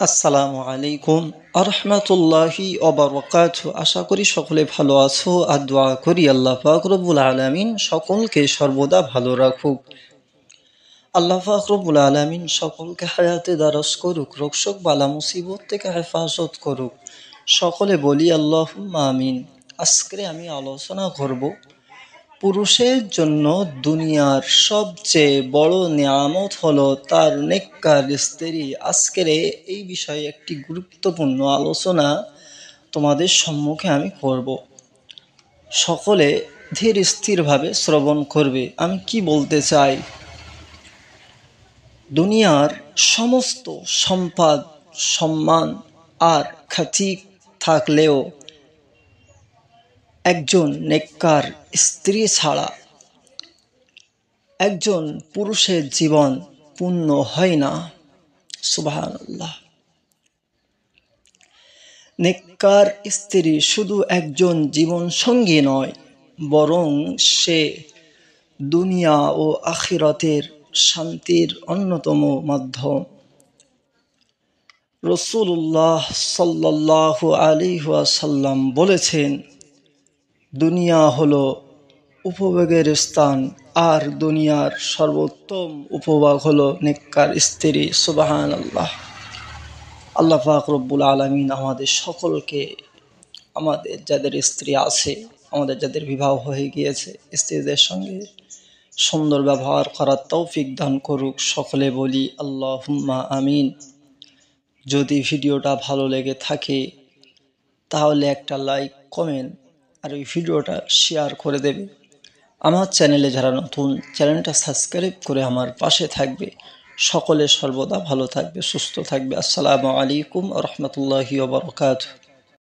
আসসালামু আলাইকুম আরহামাতুল্লাহি ওবারাকাতুহু। আশা করি সকলে ভালো আছো আর দোয়া করি আল্লাহ পাক রব্বুল আলামিন সকলকে সর্বদা ভালো রাখুক। আল্লাহ পাক রব্বুল আলামিন সকলকে হায়াতে দারাজ করুক, রোগশোক বালা মুসিবত থেকে হেফাজত করুক। সকলে বলি আল্লাহুম্মা আমিন। আজকে আমি আলোচনা করব পুরুষের জন্য দুনিয়ার সবচেয়ে বড় নিয়ামত হলো তার নেককার স্ত্রী। আজকের এই বিষয়ে একটি গুরুত্বপূর্ণ আলোচনা তোমাদের সম্মুখে আমি করব। সকলে ধীর স্থিরভাবে শ্রবণ করবে। আমি কি বলতে চাই, দুনিয়ার সমস্ত সম্পদ, সম্মান আর খ্যাতি থাকলেও একজন নেককার স্ত্রী ছাড়া একজন পুরুষের জীবন পূর্ণ হয় না। সুবহানাল্লাহ। নেককার স্ত্রী শুধু একজন জীবন সঙ্গী নয়, বরং সে দুনিয়া ও আখিরাতের শান্তির অন্যতম মাধ্যম। রাসূলুল্লাহ সাল্লাল্লাহু আলাইহি ওয়াসাল্লাম বলেছেন, দুনিয়া হলো উপভোগের স্থান, আর দুনিয়ার সর্বোত্তম উপভোগ হলো নেককার স্ত্রী। সুবহানাল্লাহ। আল্লাহ পাক রব্বুল আলামিন আমাদের সকলকে, আমাদের যাদের স্ত্রী আছে, আমাদের যাদের বিবাহ হয়ে গিয়েছে, স্ত্রীদের সঙ্গে সুন্দর ব্যবহার করার তৌফিক দান করুক। সকলে বলি আল্লাহুম্মা আমিন। যদি ভিডিওটা ভালো লেগে থাকে তাহলে একটা লাইক, কমেন্ট আর ওই ভিডিওটা শেয়ার করে দেবে। আমার চ্যানেলে যারা নতুন, চ্যানেলটা সাবস্ক্রাইব করে আমার পাশে থাকবে। সকলে সর্বদা ভালো থাকবে, সুস্থ থাকবে। আসসালামু আলাইকুম ওয়া রাহমাতুল্লাহি ওয়া বারাকাতুহু।